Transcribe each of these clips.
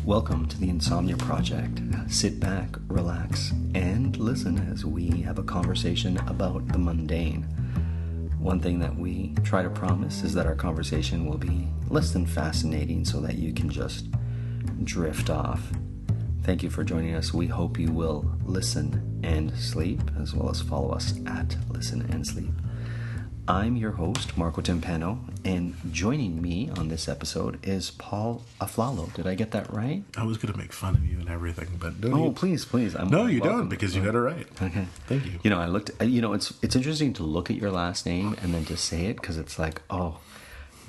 Welcome to the Insomnia Project. Sit back, relax, and listen as we have a conversation about the mundane. One thing that we try to promise is that our conversation will be less than fascinating so that you can just drift off. Thank you for joining us. We hope you will listen and sleep, as well as follow us at Listen and Sleep. I'm your host, Marco Timpano, and joining me on this episode is Paul Aflalo. Did I get that right? I was going to make fun of you and everything, but don't you? Please. No, you don't, because you got it right. Okay. Thank you. You know, it's interesting to look at your last name and then to say it, because it's like, oh,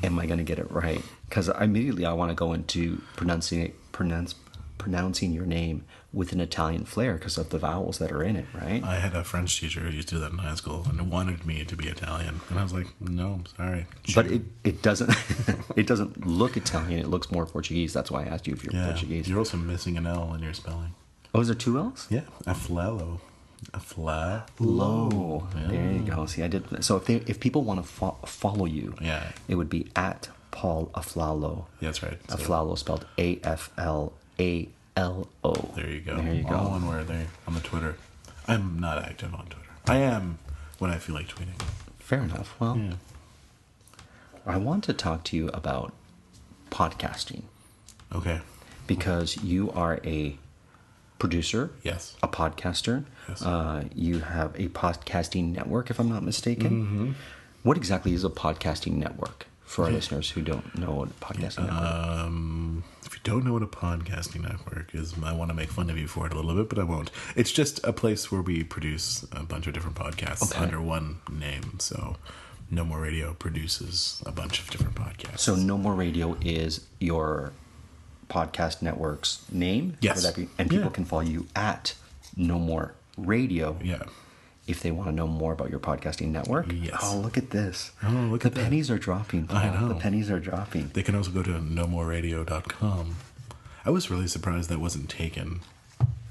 am I going to get it right? Because immediately I want to go into pronouncing your name with an Italian flair because of the vowels that are in it, right? I had a French teacher who used to do that in high school and wanted me to be Italian, and I was like, no, I'm sorry. But it doesn't it doesn't look Italian. It looks more Portuguese. That's why I asked you if you're Portuguese. You're also missing an L in your spelling. Oh, is there two L's? Yeah, Aflalo. Aflalo. Yeah. There you go. See, I did. So if people want to follow you, it would be at Paul Aflalo. Yeah, that's right. Aflalo spelled AFLALO. There you go. There you go. All one word there on the Twitter. I'm not active on Twitter. I am when I feel like tweeting. Fair enough. Well, I want to talk to you about podcasting. Okay. Because you are a producer. Yes. A podcaster. Yes. You have a podcasting network, if I'm not mistaken. Mm-hmm. What exactly is a podcasting network for our listeners who don't know what a podcasting network? If you don't know what a podcasting network is, I want to make fun of you for it a little bit, but I won't. It's just a place where we produce a bunch of different podcasts under one name. So No More Radio produces a bunch of different podcasts. So No More Radio is your podcast network's name? Yes. And people can follow you at No More Radio. Yeah. If they want to know more about your podcasting network. Yes. Oh, look at this. Oh, look at that. The pennies are dropping, Paul. I know. The pennies are dropping. They can also go to nomoreradio.com. I was really surprised that wasn't taken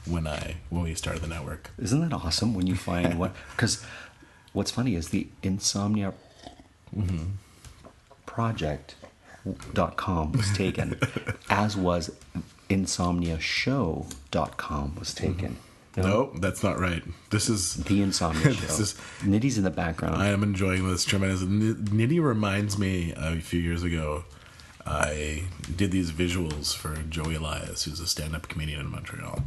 when we started the network. Isn't that awesome when you find what... Because what's funny is the Insomnia Project.com was taken, as was InsomniaShow.com was taken. No, that's not right. This is the Insomnia Show. Nitty's in the background. I am enjoying this tremendously. Nitty reminds me a few years ago, I did these visuals for Joey Elias, who's a stand-up comedian in Montreal.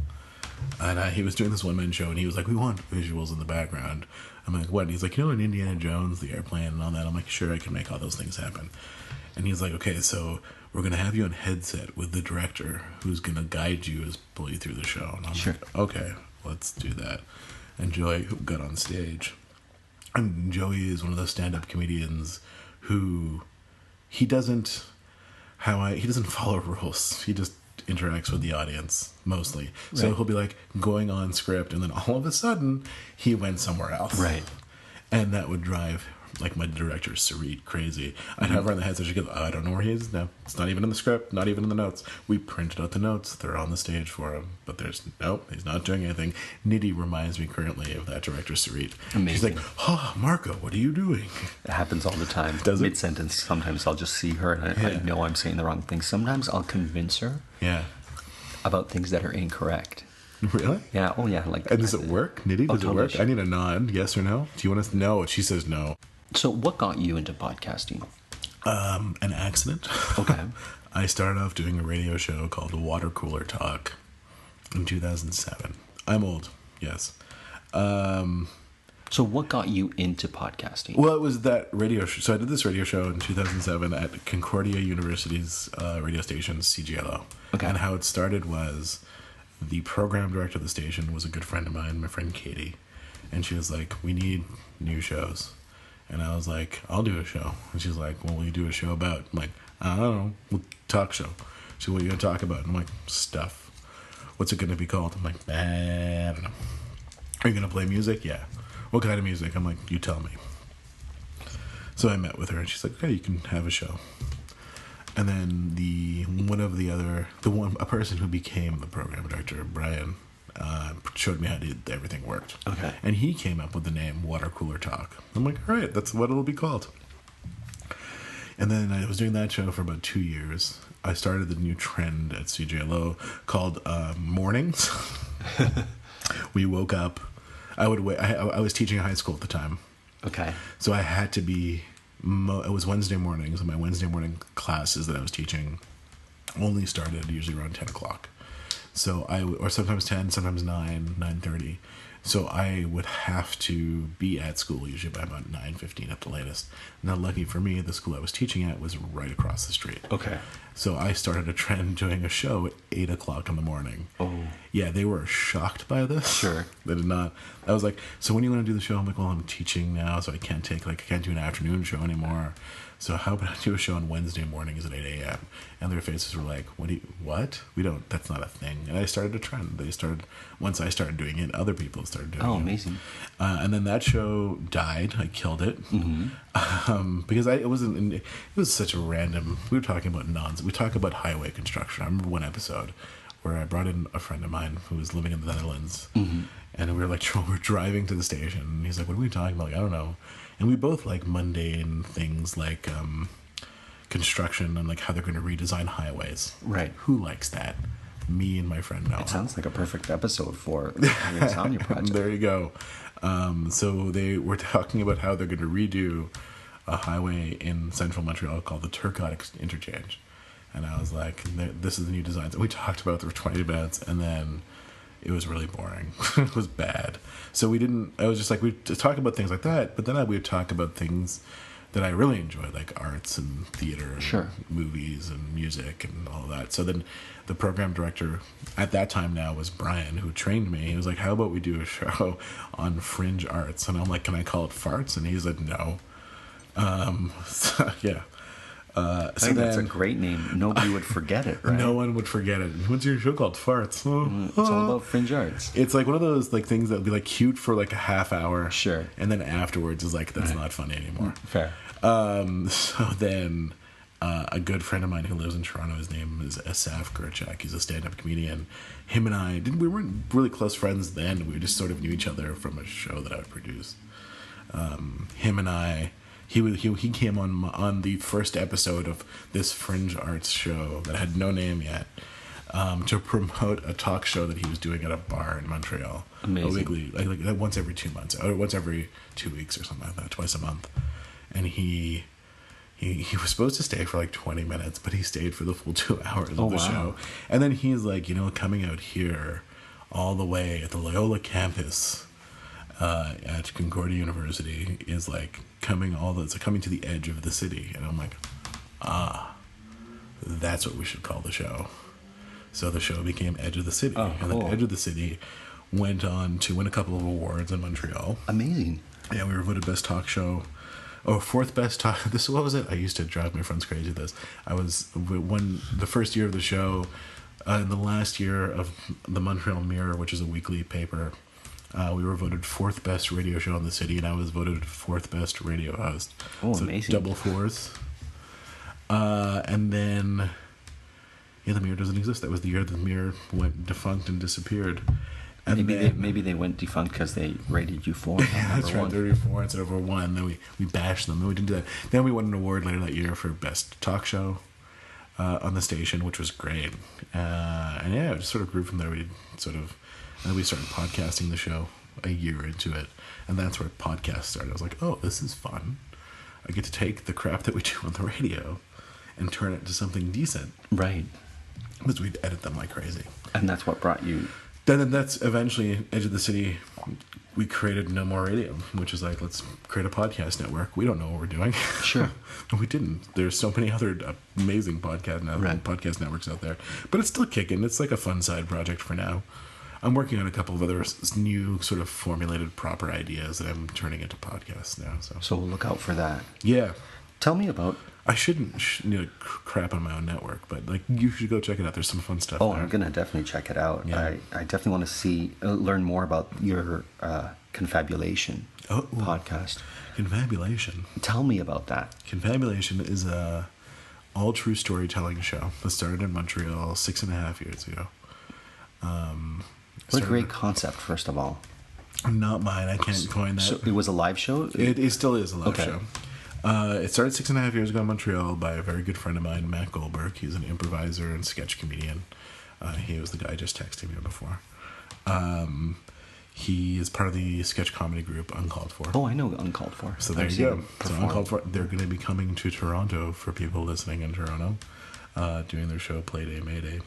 And he was doing this one-man show, and he was like, we want visuals in the background. I'm like, what? And he's like, in Indiana Jones, the airplane and all that. I'm like, sure, I can make all those things happen. And he's like, okay, so we're going to have you on headset with the director who's going to guide you as pull you through the show. And I'm like, okay, let's do that. And Joey got on stage. And Joey is one of those stand-up comedians who he doesn't follow rules. He just interacts with the audience mostly. Right. So he'll be like going on script, and then all of a sudden he went somewhere else. Right. And that would drive like my director Sarit crazy. I'd have her on the headset. She goes, I don't know where he is now. It's not even in the script, not even in the notes. We printed out the notes. They're on the stage for him, but he's not doing anything. Nitty reminds me currently of that director Sarit. Amazing. She's like, Marco, what are you doing? It happens all the time. Does it? Mid-sentence, sometimes I'll just see her and I know I'm saying the wrong thing. Sometimes I'll convince her about things that are incorrect. Really? Yeah. Oh, yeah. Like, and does it work, Nitty? Does it work? I need a nod. Yes or no? Do you want us to know? She says no. So what got you into podcasting? An accident. Okay. I started off doing a radio show called Water Cooler Talk in 2007. I'm old, yes. So what got you into podcasting? Well, it was that radio show. So I did this radio show in 2007 at Concordia University's radio station, CGLO. Okay. And how it started was the program director of the station was a good friend of mine, my friend Katie. And she was like, we need new shows. And I was like, I'll do a show. And she's like, what will you do a show about? I'm like, I don't know, talk show. She's like, what are you going to talk about? And I'm like, stuff. What's it going to be called? I'm like, I don't know. Are you going to play music? Yeah. What kind of music? I'm like, you tell me. So I met with her, and she's like, okay, you can have a show. And then a person who became the program director, Brian, showed me how everything worked. Okay. And he came up with the name Water Cooler Talk. I'm like, all right, that's what it'll be called. And then I was doing that show for about 2 years. I started the new trend at CJLO called mornings. We woke up. I was teaching high school at the time. Okay. So I had to be. It was Wednesday mornings, and my Wednesday morning classes that I was teaching only started usually around 10 o'clock. So or sometimes 10, sometimes 9, 9:30. So I would have to be at school usually by about 9:15 at the latest. Now, lucky for me, the school I was teaching at was right across the street. Okay. So I started a trend doing a show at 8 o'clock in the morning. Oh. Yeah, they were shocked by this. Sure. They did not. I was like, so when are you going to do the show? I'm like, well, I'm teaching now, so I can't do an afternoon show anymore. So how about I do a show on Wednesday mornings at 8 a.m.? And their faces were like, what? We don't, that's not a thing. And I started a trend. Once I started doing it, other people started doing it. Oh, amazing. And then that show died. I killed it. Mm-hmm. Because it was such a random, we were talking about we talk about highway construction. I remember one episode where I brought in a friend of mine who was living in the Netherlands. Mm-hmm. And we were like, we're driving to the station. And he's like, what are we talking about? Like, I don't know. And we both like mundane things like construction and like how they're going to redesign highways. Right. Who likes that? Me and my friend Noah. It sounds like a perfect episode for the Insomnia Project. There you go. So they were talking about how they're going to redo a highway in central Montreal called the Turcotte Interchange. And I was like, this is the new designs. And we talked about it for 20 minutes, and then it was really boring. It was bad. So I was just like, we'd talk about things like that, but then we would talk about things that I really enjoyed, like arts and theater and Sure. movies and music and all that. So then the program director at that time now was Brian, who trained me. He was like, how about we do a show on fringe arts? And I'm like, can I call it farts? And he said, no. So, yeah. I think that's a great name. Nobody would forget it, right? No one would forget it. What's your show called? Farts. It's all about fringe arts. It's like one of those like things that would be like cute for like a half hour. Sure. And then afterwards is like, that's not funny anymore. Fair. So then a good friend of mine who lives in Toronto, his name is Asaf Gerchak. He's a stand-up comedian. Him and I, we weren't really close friends then. We just sort of knew each other from a show that I would produce. Him and I... He came on the first episode of this fringe arts show that had no name yet to promote a talk show that he was doing at a bar in Montreal. Amazing. A weekly, like once every 2 months, or once every 2 weeks or something like that, twice a month. And he was supposed to stay for like 20 minutes, but he stayed for the full 2 hours of the show. And then he's like, coming out here all the way at the Loyola campus at Concordia University is like coming to the edge of the city. And I'm like, that's what we should call the show. So the show became Edge of the City. Oh, cool. And then Edge of the City went on to win a couple of awards in Montreal. Amazing. Yeah, we were voted best talk show. Oh, fourth best talk. What was it? I used to drive my friends crazy with this. The first year of the show, in the last year of the Montreal Mirror, which is a weekly paper, we were voted fourth best radio show in the city, and I was voted fourth best radio host. Oh, so amazing. Double fourths. And then, the Mirror doesn't exist. That was the year the Mirror went defunct and disappeared. And maybe they went defunct because they rated you 4. That's right, 34 instead of 1. Then we bashed them. Then we didn't do that. Then we won an award later that year for best talk show on the station, which was great. And it just sort of grew from there. And then we started podcasting the show a year into it. And that's where podcasts started. I was like, oh, this is fun. I get to take the crap that we do on the radio and turn it into something decent. Right. Because we'd edit them like crazy. And that's what brought you... Then that's eventually Edge of the City. We created No More Radio, which is like, let's create a podcast network. We don't know what we're doing. Sure. We didn't. There's so many other amazing podcast networks out there. But it's still kicking. It's like a fun side project for now. I'm working on a couple of other new sort of formulated proper ideas that I'm turning into podcasts now. So we'll look out for that. Yeah. Tell me about... I shouldn't crap on my own network, but like you should go check it out. There's some fun stuff. Oh, there. I'm gonna definitely check it out. Yeah. I definitely want to learn more about your confabulation podcast. Confabulation. Tell me about that. Confabulation is a all true storytelling show that started in Montreal 6.5 years ago. What a great concept, first of all. Not mine. I can't coin that. So it was a live show? It still is a live show. It started 6.5 years ago in Montreal by a very good friend of mine, Matt Goldberg. He's an improviser and sketch comedian. He was the guy just texting me before. He is part of the sketch comedy group Uncalled For. Oh, I know Uncalled For. So there you go. So Uncalled For, they're going to be coming to Toronto for people listening in Toronto, doing their show Playday Mayday.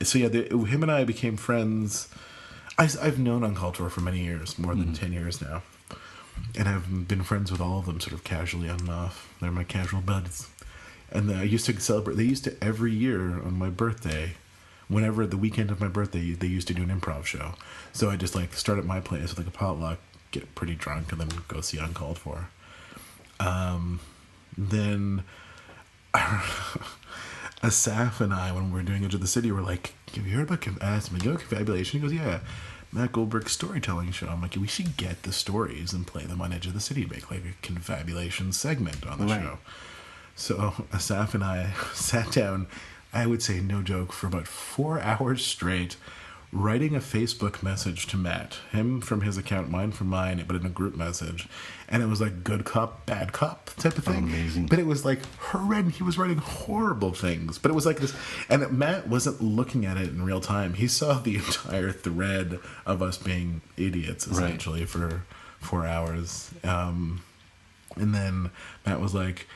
So yeah, him and I became friends. I've known Uncalled For many years, more than 10 years now. And I've been friends with all of them sort of casually on and off. They're my casual buds. And I used to celebrate, they used to every year on my birthday, whenever the weekend of my birthday, they used to do an improv show. So I just like start at my place with like a potluck, get pretty drunk, and then go see Uncalled For. Then Asaf and I, when we were doing Edge of the City, were like, have you heard about Confabulation? He goes, yeah, Matt Goldberg's storytelling show. I'm like, we should get the stories and play them on Edge of the City, make like a Confabulation segment on the show. So Asaf and I sat down, I would say no joke, for about 4 hours straight, writing a Facebook message to Matt, him from his account, mine from mine, but in a group message. And it was like good cop, bad cop type of thing. Amazing. But it was like horrendous. He was writing horrible things. But it was like this. And Matt wasn't looking at it in real time. He saw the entire thread of us being idiots, essentially, for 4 hours. And then Matt was like,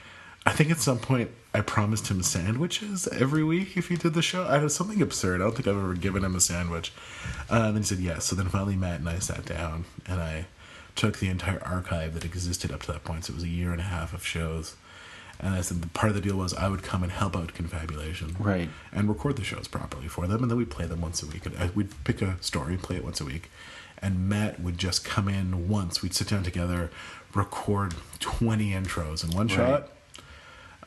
I think at some point I promised him sandwiches every week if he did the show. I was something absurd. I don't think I've ever given him a sandwich. And then he said yes. So then finally Matt and I sat down and I took the entire archive that existed up to that point. So it was 1.5 years of shows. And I said part of the deal was I would come and help out Confabulation. Right. And record the shows properly for them. And then we'd play them once a week. And we'd pick a story, play it once a week. And Matt would just come in once. We'd sit down together, record 20 intros in one shot.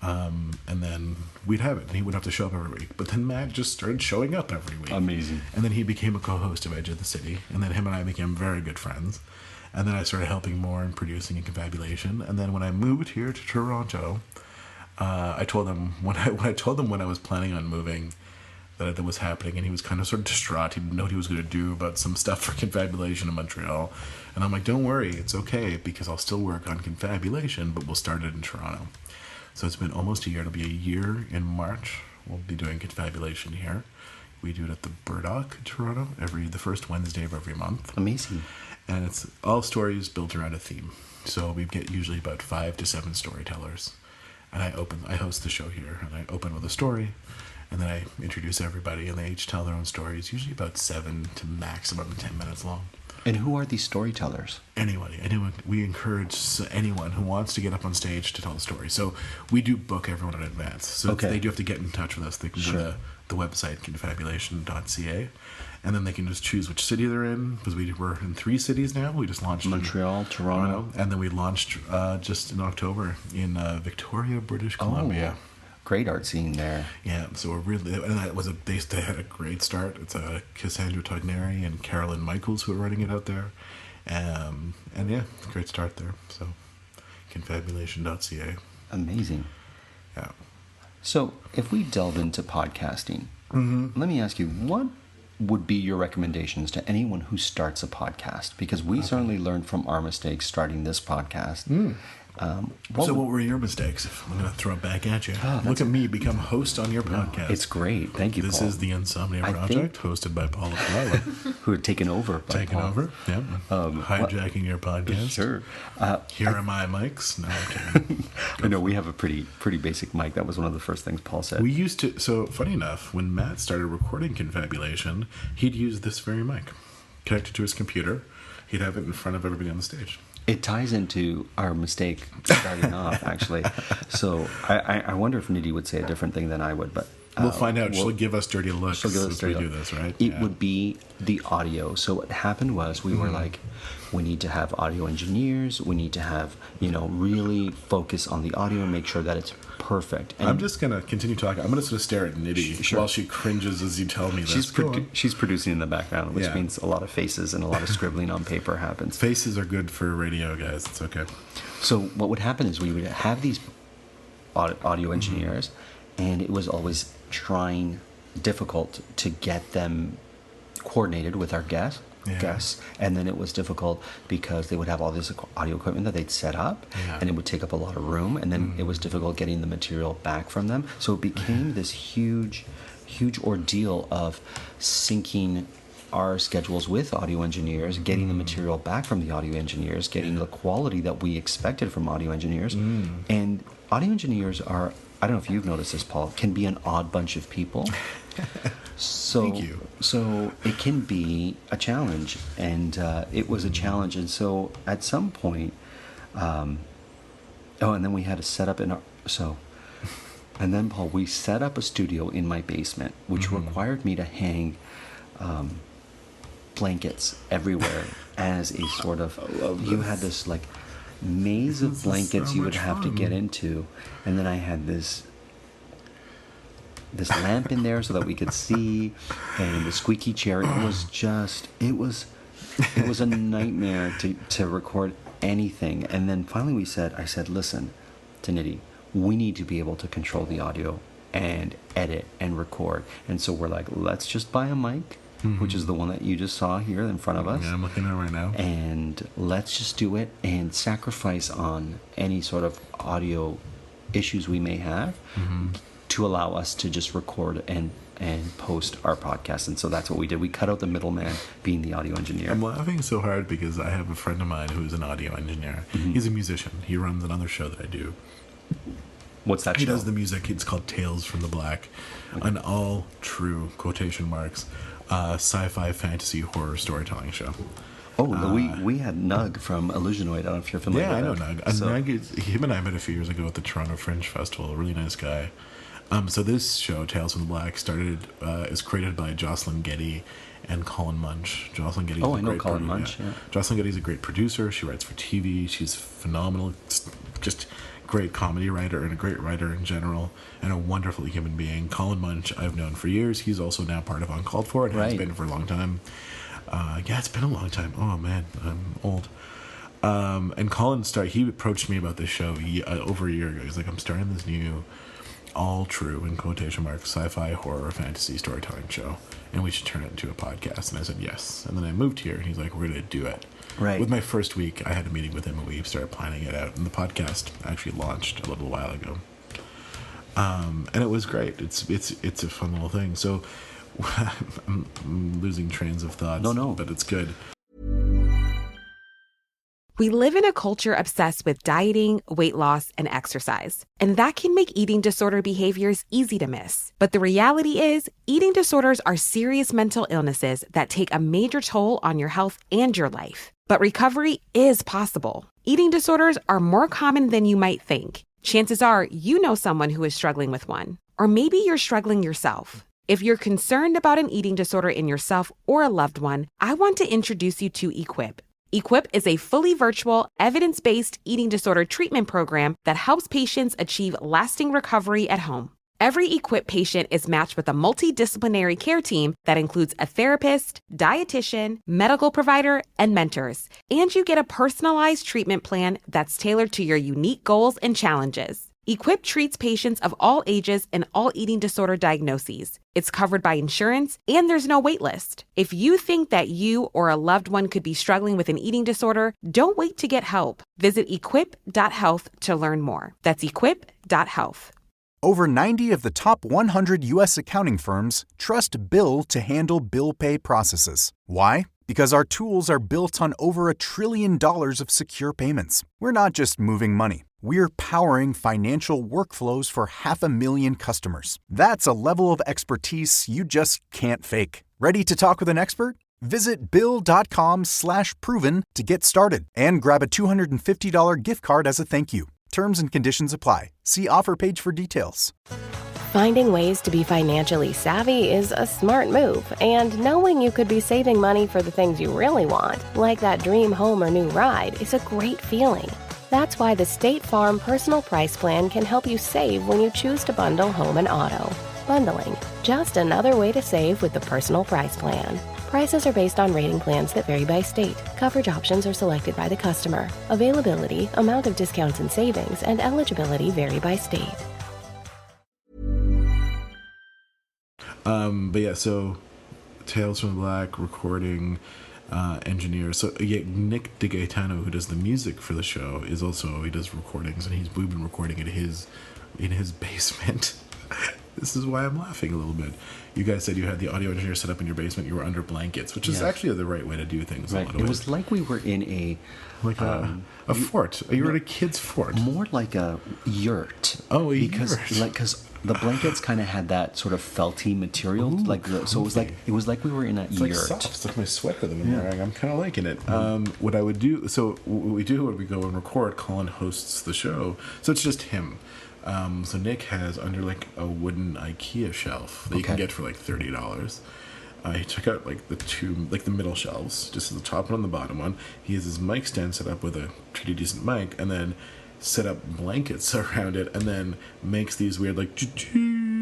And then we'd have it, and he would have to show up every week. But then Matt just started showing up every week. Amazing. And then he became a co-host of Edge of the City, and then him and I became very good friends. And then I started helping more in producing and Confabulation. And then when I moved here to Toronto, I told him when I was planning on moving that was happening, and he was kind of sort of distraught. He didn't know what he was going to do about some stuff for Confabulation in Montreal. And I'm like, don't worry, it's okay, because I'll still work on Confabulation, but we'll start it in Toronto. So it's been almost a year. It'll be a year in March. We'll be doing Confabulation here. We do it at the Burdock in Toronto the first Wednesday of every month. Amazing. And it's all stories built around a theme. So we get usually about 5 to 7 storytellers. And I host the show here, and I open with a story, and then I introduce everybody, and they each tell their own stories, usually about 7 to maximum 10 minutes long. And who are these storytellers? Anyone. We encourage anyone who wants to get up on stage to tell a story. So we do book everyone in advance. So they do have to get in touch with us. They can go to the website, confabulation.ca, and then they can just choose which city they're in, because we're in 3 cities now. We just launched Montreal, Toronto. And then we launched just in October in Victoria, British Columbia. Great art scene there. Yeah, so we're really, and they had a great start. It's Cassandra Togneri and Carolyn Michaels who are running it out there, and yeah, it's a great start there. So, confabulation.ca. Amazing. Yeah. So, if we delve into podcasting, let me ask you, what would be your recommendations to anyone who starts a podcast? Because we certainly learned from our mistakes starting this podcast. What were your mistakes? I'm going to throw it back at you. Look at me, become host on your podcast. It's great. Thank you, This Paul. is the Insomnia Project, hosted by Paul Aflalo. Who had taken over. Yeah. Hijacking your podcast. Sure. Here are my mics. No, I'm kidding. I know, we have a pretty basic mic. That was one of the first things Paul said. We used to, so funny enough, when Matt started recording Confabulation, he'd use this very mic. Connected to his computer. He'd have it in front of everybody on the stage. It ties into our mistake starting off, actually. So I wonder if Nidhi would say a different thing than I would, but we'll find out. She'll give us dirty looks as we do this, right? It would be the audio. So what happened was we were like, we need to have audio engineers. We need to have, really focus on the audio and make sure that it's perfect. And I'm just going to continue talking. I'm going to sort of stare at Nidhi while she cringes as you tell me this. She's producing in the background, which means a lot of faces and a lot of scribbling on paper happens. Faces are good for radio, guys. It's okay. So what would happen is we would have these audio engineers, and it was always difficult to get them coordinated with our guests. guests, and then it was difficult because they would have all this audio equipment that they'd set up, and it would take up a lot of room, and then it was difficult getting the material back from them. So it became this huge ordeal of syncing our schedules with audio engineers, getting the material back from the audio engineers, getting the quality that we expected from audio engineers. And audio engineers are, I don't know if you've noticed this, Paul, can be an odd bunch of people. Thank you. So it can be a challenge, and it was a challenge. And so at some point, and then we had to set up and then, Paul, we set up a studio in my basement, which required me to hang blankets everywhere as a sort of, you had this like maze of blankets you would have to get into, and then I had this lamp in there so that we could see, and the squeaky chair. It was a nightmare to record anything. And then finally I said, listen, to Nitty, we need to be able to control the audio and edit and record. And so we're like, let's just buy a mic, which is the one that you just saw here in front of us. Yeah, I'm looking at it right now. And let's just do it and sacrifice on any sort of audio issues we may have to allow us to just record and post our podcast. And so that's what we did. We cut out the middleman being the audio engineer. I'm laughing so hard because I have a friend of mine who is an audio engineer. He's a musician. He runs another show that I do. What's that show? He does the music. It's called Tales from the Black. An all true, quotation marks, sci-fi, fantasy, horror storytelling show. We had Nug from Illusionoid. I don't know if you're familiar with that. Yeah, I know Nug. So, Nug him and I met a few years ago at the Toronto Fringe Festival. A really nice guy. So this show, Tales from the Black, is created by Jocelyn Getty and Colin Munch. Jocelyn Getty. I know Colin Munch. Yeah. Jocelyn Getty's a great producer. She writes for TV. She's phenomenal. Just great comedy writer and a great writer in general, and a wonderful human being. Colin Munch I've known for years. He's also now part of Uncalled For. It has been for a long time. It's been a long time. Oh man, I'm old. And Colin he approached me about this show over a year ago. He's like, I'm starting this new all true, in quotation marks, sci-fi, horror, fantasy storytelling show, and we should turn it into a podcast. And I said yes. And then I moved here, and he's like, we're going to do it. Right. With my first week, I had a meeting with him, and we started planning it out. And the podcast actually launched a little while ago. And it was great. It's a fun little thing. So I'm losing trains of thoughts. No. But it's good. We live in a culture obsessed with dieting, weight loss, and exercise. And that can make eating disorder behaviors easy to miss. But the reality is, eating disorders are serious mental illnesses that take a major toll on your health and your life. But recovery is possible. Eating disorders are more common than you might think. Chances are you know someone who is struggling with one. Or maybe you're struggling yourself. If you're concerned about an eating disorder in yourself or a loved one, I want to introduce you to Equip. Equip is a fully virtual, evidence-based eating disorder treatment program that helps patients achieve lasting recovery at home. Every Equip patient is matched with a multidisciplinary care team that includes a therapist, dietitian, medical provider, and mentors. And you get a personalized treatment plan that's tailored to your unique goals and challenges. Equip treats patients of all ages and all eating disorder diagnoses. It's covered by insurance, and there's no wait list. If you think that you or a loved one could be struggling with an eating disorder, don't wait to get help. Visit equip.health to learn more. That's equip.health. Over 90 of the top 100 U.S. accounting firms trust Bill to handle bill pay processes. Why? Because our tools are built on over $1 trillion of secure payments. We're not just moving money. We're powering financial workflows for 500,000 customers. That's a level of expertise you just can't fake. Ready to talk with an expert? Visit Bill.com/proven to get started and grab a $250 gift card as a thank you. Terms and conditions apply. See offer page for details. Finding ways to be financially savvy is a smart move, and knowing you could be saving money for the things you really want, like that dream home or new ride, is a great feeling. That's why the State Farm Personal Price Plan can help you save when you choose to bundle home and auto. Bundling, just another way to save with the Personal Price Plan. Prices are based on rating plans that vary by state. Coverage options are selected by the customer. Availability, amount of discounts and savings, and eligibility vary by state. But yeah, so Tales from the Black recording. engineer. So yeah, Nick DeGaetano, who does the music for the show, he does recordings, and we've been recording in his basement. This is why I'm laughing a little bit. You guys said you had the audio engineer set up in your basement. You were under blankets, which is actually the right way to do things. Right. It was like we were in a fort. You were at a kid's fort. More like a yurt. Oh, because the blankets kind of had that sort of felty material. Ooh, so it was like we were in a it's yurt. Like soft. It's like my sweater that I'm wearing. I'm kind of liking it. What I would do. So what we do when we go and record, Colin hosts the show. So it's just him. So Nick has under like a wooden IKEA shelf that you can get for like $30. He took out like the middle shelves, just the top one and the bottom one. He has his mic stand set up with a pretty decent mic, and then set up blankets around it, and then makes these weird like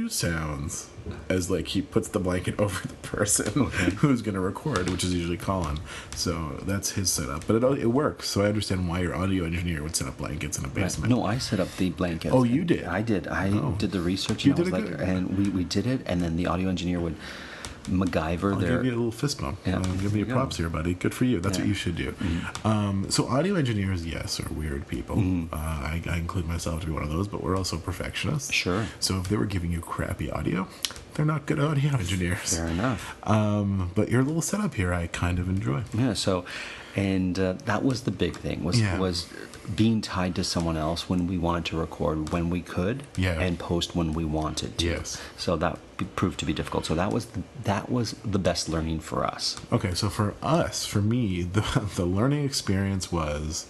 sounds as like he puts the blanket over the person who's going to record, which is usually Colin. So that's his setup, but it works. So I understand why your audio engineer would set up blankets in a basement. No, I set up the blankets. Oh, you did? I did. I did the research. You and did I it was good. And we did it, and then the audio engineer would MacGyver I'll give you a little fist bump. Yeah. Give me your props here, buddy. Good for you. That's what you should do. So audio engineers, yes, are weird people. I include myself to be one of those, but we're also perfectionists. Sure. So if they were giving you crappy audio, they're not good audio engineers. Fair enough. But your little setup here, I kind of enjoy. Yeah. So, and that was the big thing was being tied to someone else when we wanted to record when we could, and post when we wanted to. Yes. So that proved to be difficult. So that was the best learning for us. Okay, so for me, the learning experience was.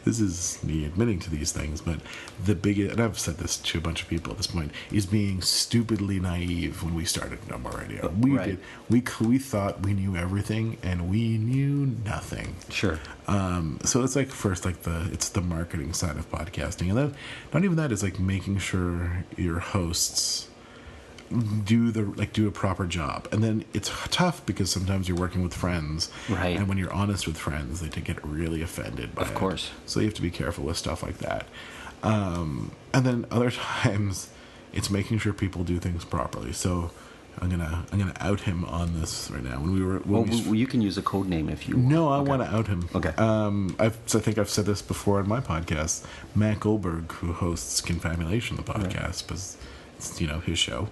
This is me admitting to these things, but the biggest, and I've said this to a bunch of people at this point, is being stupidly naive when we started No More Radio. We thought we knew everything, and we knew nothing. Sure. So it's like first, it's the marketing side of podcasting, and then not even that is like making sure your hosts do a proper job. And then it's tough because sometimes you're working with friends, right? And when you're honest with friends, they get really offended by it. Of course. So you have to be careful with stuff like that. And then other times it's making sure people do things properly. So I'm gonna out him on this right now. You can use a code name if you want. No, I want to out him. Okay. I think I've said this before in my podcast. Matt Goldberg, who hosts Confabulation, the podcast, because it's his show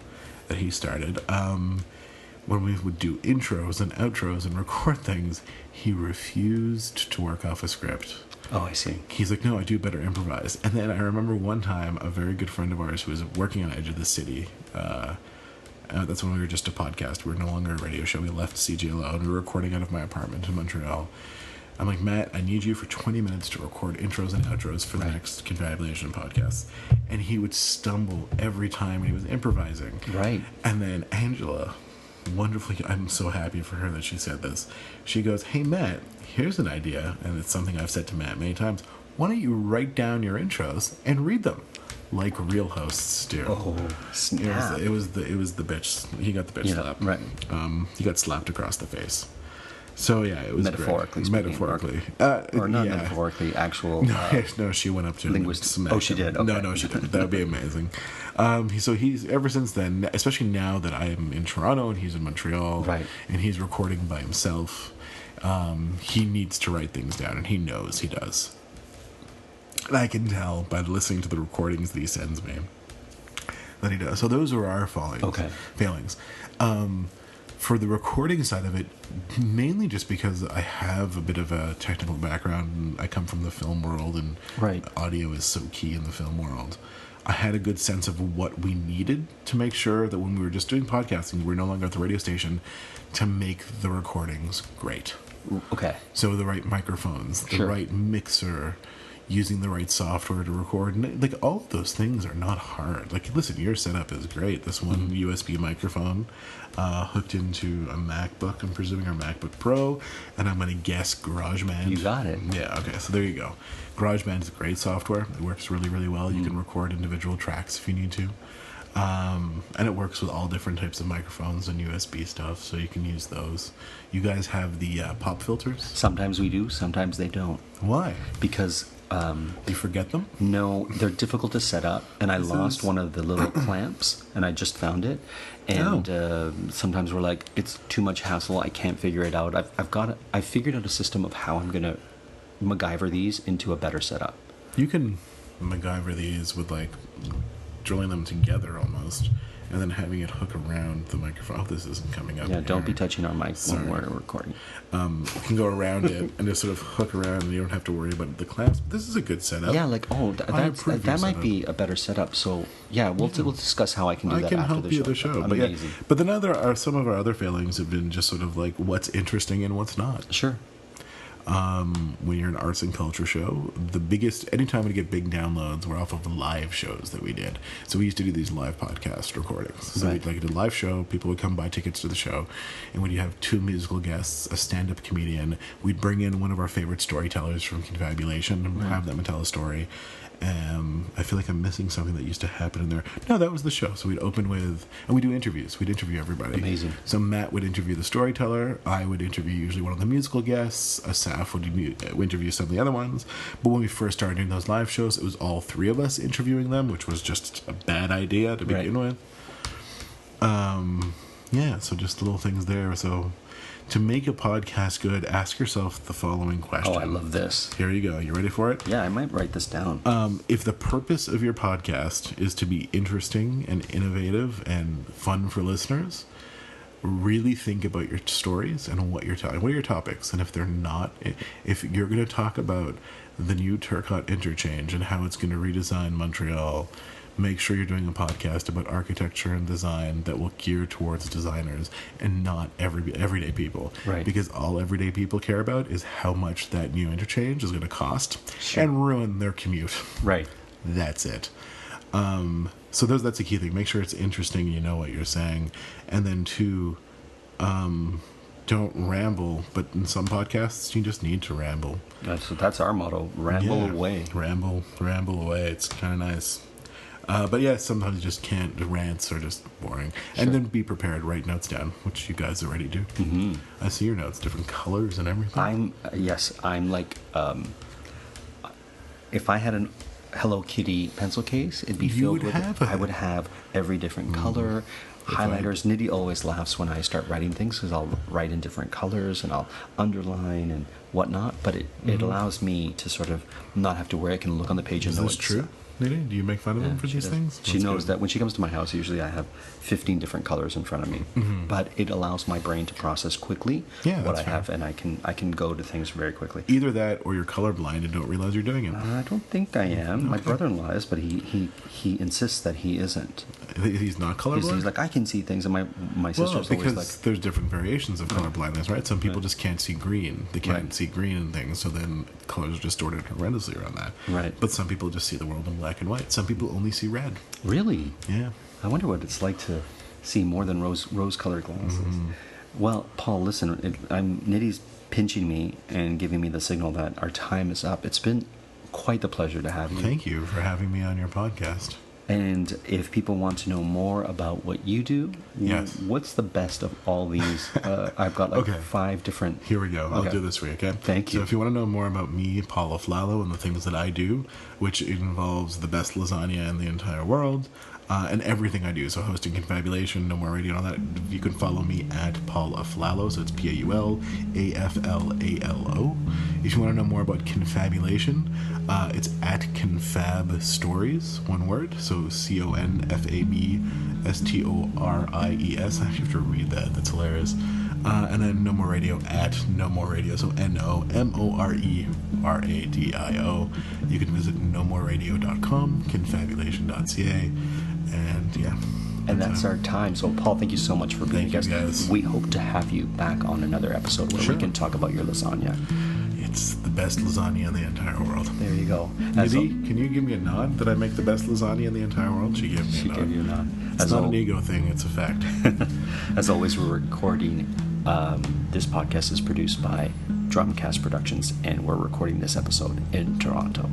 that he started. When we would do intros and outros and record things, he refused to work off a script. Oh, I see. He's like, no, I do better improvise. And then I remember one time, a very good friend of ours who was working on Edge of the City, that's when we were just a podcast. We were no longer a radio show. We left CGLO and we were recording out of my apartment in Montreal. I'm like, Matt, I need you for 20 minutes to record intros and outros for the next Confabulation podcast. And he would stumble every time when he was improvising. Right. And then Angela, wonderfully, I'm so happy for her that she said this. She goes, hey, Matt, here's an idea. And it's something I've said to Matt many times. Why don't you write down your intros and read them like real hosts do? Oh, snap. It was the bitch. He got the bitch slap. Right. He got slapped across the face. So yeah, it was metaphorically. Or not metaphorically, actual. No, she went up to linguist. him. Oh, she did. Okay. No, she didn't. That would be amazing. So he's ever since then, especially now that I'm in Toronto and he's in Montreal, right, and he's recording by himself. He needs to write things down, and he knows he does. And I can tell by listening to the recordings that he sends me that he does. So those are our failings. For the recording side of it, mainly just because I have a bit of a technical background and I come from the film world, and audio is so key in the film world. I had a good sense of what we needed to make sure that when we were just doing podcasting, we're no longer at the radio station, to make the recordings great. Okay. So the right microphones, the right mixer, using the right software to record. Like, all of those things are not hard. Like, listen, your setup is great. This one USB microphone hooked into a MacBook. I'm presuming our MacBook Pro, and I'm going to guess GarageBand. You got it. Yeah, okay, so there you go. GarageBand is great software. It works really, really well. You can record individual tracks if you need to. And it works with all different types of microphones and USB stuff, so you can use those. You guys have the pop filters? Sometimes we do, sometimes they don't. Why? Because You forget them? No, they're difficult to set up, and I lost one of the little clamps, and I just found it. And sometimes we're like, it's too much hassle. I can't figure it out. I figured out a system of how I'm gonna MacGyver these into a better setup. You can MacGyver these with like drilling them together almost, and then having it hook around the microphone. Oh, this isn't coming up. Yeah, don't be here. touching our mic when we're recording. You can go around it and just sort of hook around, and you don't have to worry about the clamps. This is a good setup. Yeah, like that might be a better setup. So yeah, we'll discuss how I can do that after the show. Amazing. But then some of our other failings have been just sort of like what's interesting and what's not. Sure. When you're an arts and culture show, anytime we get big downloads, we're off of the live shows that we did. So we used to do these live podcast recordings. So we'd like a live show, people would come buy tickets to the show, and when you have 2 musical guests, a stand-up comedian, we'd bring in one of our favorite storytellers from Confabulation and have them tell a story. I feel like I'm missing something that used to happen in there. No, that was the show. So we'd open with, and we do interviews. We'd interview everybody. Amazing. So Matt would interview the storyteller. I would interview usually one of the musical guests. Asaf would interview some of the other ones. But when we first started doing those live shows, it was all 3 of us interviewing them, which was just a bad idea to begin with. Yeah, so just little things there. So to make a podcast good, ask yourself the following question. Oh, I love this. Here you go. You ready for it? Yeah, I might write this down. If the purpose of your podcast is to be interesting and innovative and fun for listeners, really think about your stories and what you're talking. What are your topics? And if they're not, if you're going to talk about the new Turcotte interchange and how it's going to redesign Montreal, make sure you're doing a podcast about architecture and design that will gear towards designers and not everyday people. Right. Because all everyday people care about is how much that new interchange is going to cost and ruin their commute. Right. That's it. So that's a key thing. Make sure it's interesting and you know what you're saying. And then 2, don't ramble. But in some podcasts, you just need to ramble. That's our motto. Ramble away. Ramble away. It's kind of nice. But yeah, sometimes you just can't. The rants are just boring. Sure. And then be prepared. Write notes down, which you guys already do. Mm-hmm. I see your notes, different colors and everything. I'm like, if I had an Hello Kitty pencil case, it'd be filled with. I would have every different color. Highlighters. Nidhi always laughs when I start writing things because I'll write in different colors and I'll underline and whatnot. But it allows me to sort of not have to worry. I can look on the page and know it's true. Nidhi, do you make fun of them for these things? She knows that when she comes to my house, usually I have 15 different colors in front of me. Mm-hmm. But it allows my brain to process quickly what I have, and I can go to things very quickly. Either that, or you're colorblind and don't realize you're doing it. I don't think I am. Okay. My brother-in-law is, but he insists that he isn't. He's not colorblind? He's like, I can see things, and my sister's always like... because there's different variations of colorblindness, right? Some people just can't see green. They can't see green in things, so then colors are distorted horrendously around that. Right. But some people just see the world in black and white. Some people only see red. Really? Yeah. I wonder what it's like to see more than rose-colored glasses. Mm-hmm. Well, Paul, listen, Nidhi's pinching me and giving me the signal that our time is up. It's been quite the pleasure to have you. Thank you for having me on your podcast. And if people want to know more about what you do, what's the best of all these? I've got 5 different... Here we go. I'll do this for you, okay? Thank you. So if you want to know more about me, Paul Aflalo, and the things that I do, which involves the best lasagna in the entire world, and everything I do, so hosting Confabulation, No More Radio, and all that, you can follow me at Paul Aflalo, so it's PaulAflalo. If you want to know more about Confabulation, it's at Confab Stories, one word, so CONFABSTORIES. I actually have to read that, that's hilarious. And then No More Radio at No More Radio, so NOMORERADIO. You can visit nomoreradio.com, confabulation.ca, and and that's our time. So Paul, thank you so much for being a guest. Guys. We hope to have you back on another episode where we can talk about your lasagna. It's the best lasagna in the entire world. There you go. Nidhi, can you give me a nod that I make the best lasagna in the entire world? She gave me a nod. She gave you a nod. It's not an ego thing, it's a fact. As always, we're recording. This podcast is produced by Drumcast Productions, and we're recording this episode in Toronto.